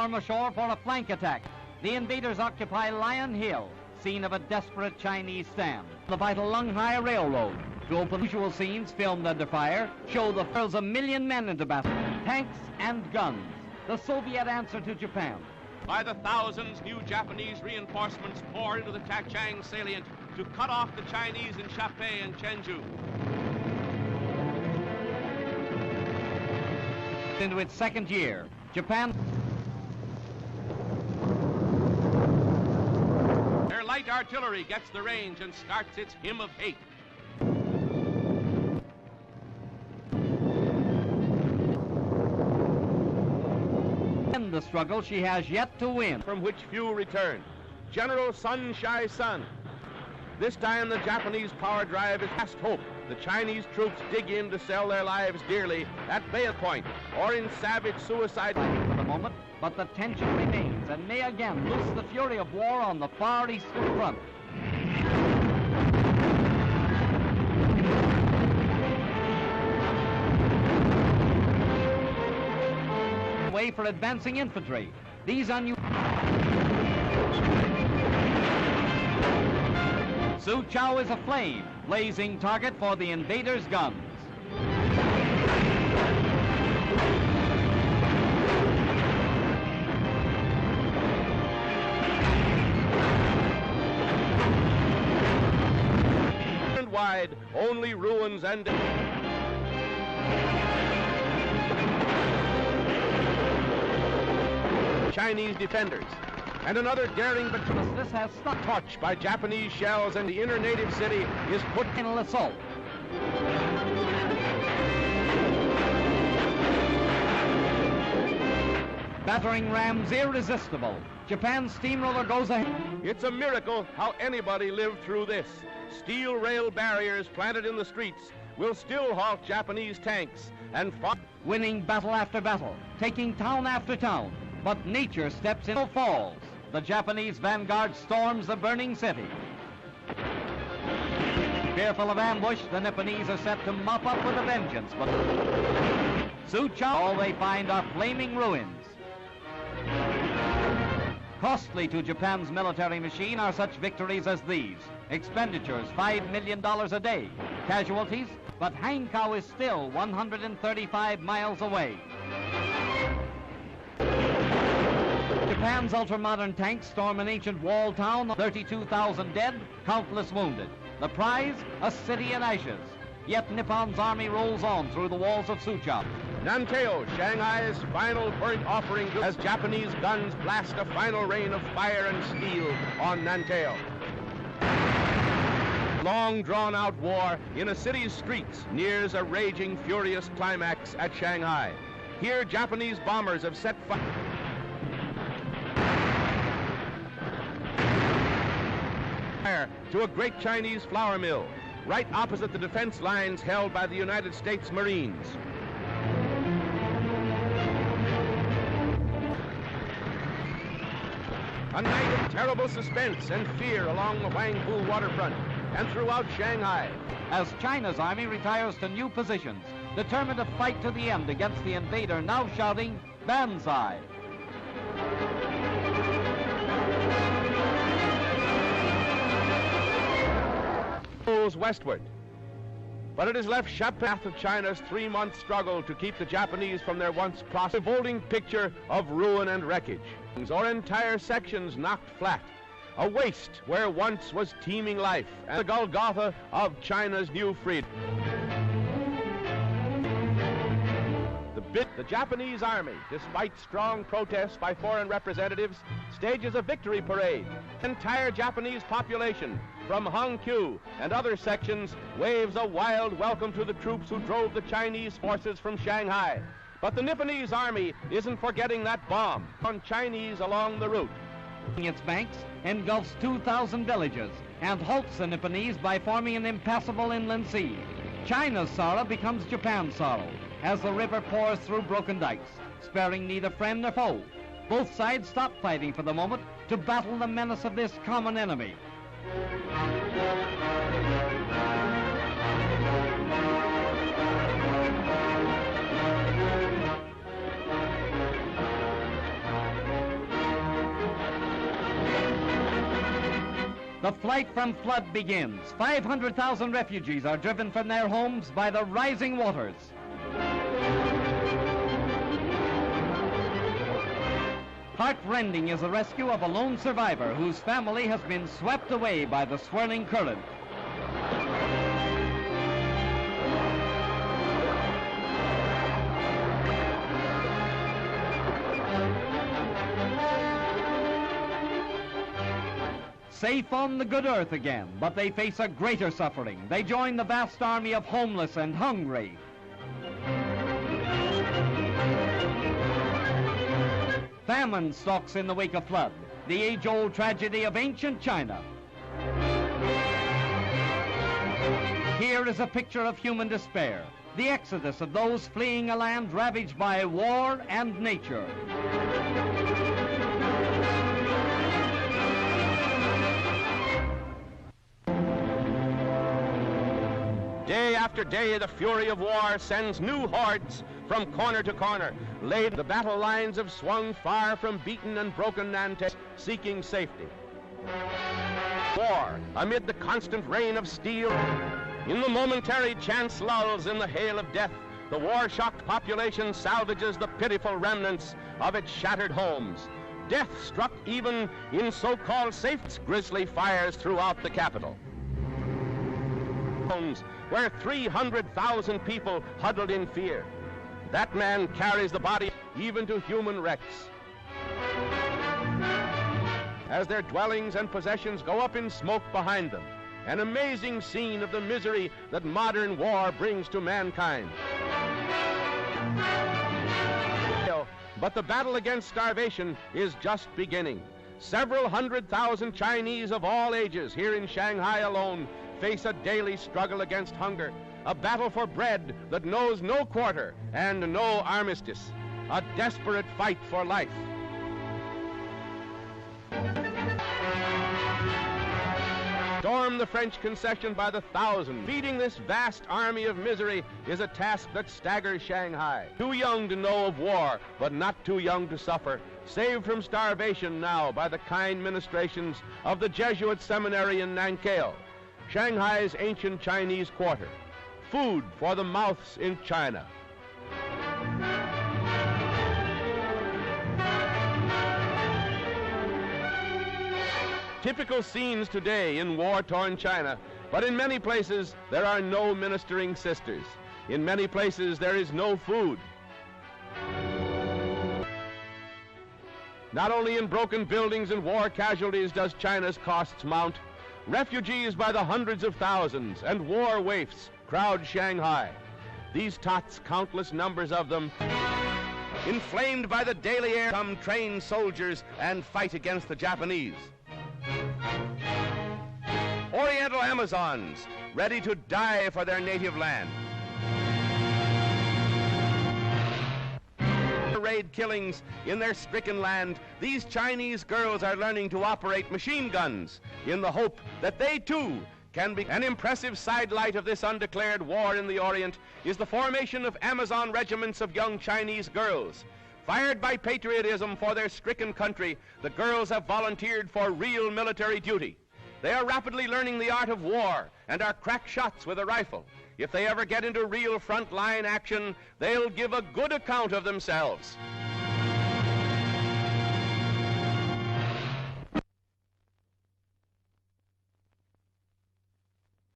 Storm ashore for a flank attack. The invaders occupy Lion Hill, scene of a desperate Chinese stand. The vital Lunghai Railroad. To open usual scenes filmed under fire, show the hurls 1 million men into battle. Tanks and guns. The Soviet answer to Japan. By the thousands, new Japanese reinforcements poured into the Tachang salient to cut off the Chinese in Shapei and Chenju. Into its second year, Japan. Their light artillery gets the range and starts its hymn of hate. In the struggle she has yet to win. From which few return. General Sun Shai-sun. This time the Japanese power drive is last hope. The Chinese troops dig in to sell their lives dearly at bayonet point or in savage suicide. For the moment, but the tension remains and may again loose the fury of war on the far eastern front. Way for advancing infantry. These Soochow is aflame, blazing target for the invaders' guns. And wide, only ruins and Chinese defenders. And another daring but this has stuck. Touched by Japanese shells, and the inner native city is put in an assault. Battering rams irresistible. Japan's steamroller goes ahead. It's a miracle how anybody lived through this. Steel rail barriers planted in the streets will still halt Japanese tanks and winning battle after battle, taking town after town. But nature steps in. Falls. The Japanese vanguard storms the burning city. Fearful of ambush, the Nipponese are set to mop up with a vengeance. But Soochow, all they find are flaming ruins. Costly to Japan's military machine are such victories as these. Expenditures, $5 million a day. Casualties, but Hankow is still 135 miles away. Japan's ultra-modern tanks storm an ancient walled town, 32,000 dead, countless wounded. The prize, a city in ashes. Yet Nippon's army rolls on through the walls of Soochow. Nanteo, Shanghai's final burnt offering as Japanese guns blast a final rain of fire and steel on Nanteo. Long drawn-out war in a city's streets nears a raging, furious climax at Shanghai. Here, Japanese bombers have set fire to a great Chinese flour mill, right opposite the defense lines held by the United States Marines. A night of terrible suspense and fear along the Huangpu waterfront and throughout Shanghai. As China's army retires to new positions, determined to fight to the end against the invader, now shouting, Banzai! Goes westward. But it has left path of China's 3-month struggle to keep the Japanese from their once revolting picture of ruin and wreckage, or entire sections knocked flat, a waste where once was teeming life, and the Golgotha of China's new freedom. The Japanese army, despite strong protests by foreign representatives, stages a victory parade. The entire Japanese population, from Hangzhou and other sections, waves a wild welcome to the troops who drove the Chinese forces from Shanghai. But the Nipponese army isn't forgetting that bomb on Chinese along the route. Its banks engulfs 2,000 villages and halts the Nipponese by forming an impassable inland sea. China's sorrow becomes Japan's sorrow as the river pours through broken dikes, sparing neither friend nor foe. Both sides stop fighting for the moment to battle the menace of this common enemy. The flight from flood begins. 500,000 refugees are driven from their homes by the rising waters. Heartrending is the rescue of a lone survivor whose family has been swept away by the swirling current. Safe on the good earth again, but they face a greater suffering. They join the vast army of homeless and hungry. Famine stalks in the wake of flood, the age-old tragedy of ancient China. Here is a picture of human despair, the exodus of those fleeing a land ravaged by war and nature. Day after day, the fury of war sends new hordes from corner to corner. Laid the battle lines have swung far from beaten and broken Nantes, seeking safety. War, amid the constant rain of steel, in the momentary chance lulls in the hail of death, the war-shocked population salvages the pitiful remnants of its shattered homes. Death struck even in so-called safe grisly fires throughout the capital, where 300,000 people huddled in fear. That man carries the body even to human wrecks. As their dwellings and possessions go up in smoke behind them, an amazing scene of the misery that modern war brings to mankind. But the battle against starvation is just beginning. Several 100,000 Chinese of all ages here in Shanghai alone face a daily struggle against hunger, a battle for bread that knows no quarter and no armistice, a desperate fight for life. Storm the French concession by the thousand. Feeding this vast army of misery is a task that staggers Shanghai. Too young to know of war, but not too young to suffer. Saved from starvation now by the kind ministrations of the Jesuit seminary in Nankai, Shanghai's ancient Chinese quarter. Food for the mouths in China. Typical scenes today in war-torn China, but in many places there are no ministering sisters. In many places there is no food. Not only in broken buildings and war casualties does China's costs mount. Refugees by the hundreds of thousands and war waifs crowd Shanghai. These tots, countless numbers of them, inflamed by the daily air, come trained soldiers and fight against the Japanese. Oriental Amazons, ready to die for their native land. Raid killings in their stricken land, these Chinese girls are learning to operate machine guns in the hope that they too can be. An impressive sidelight of this undeclared war in the Orient is the formation of Amazon regiments of young Chinese girls. Fired by patriotism for their stricken country, the girls have volunteered for real military duty. They are rapidly learning the art of war and are crack shots with a rifle. If they ever get into real front-line action, they'll give a good account of themselves.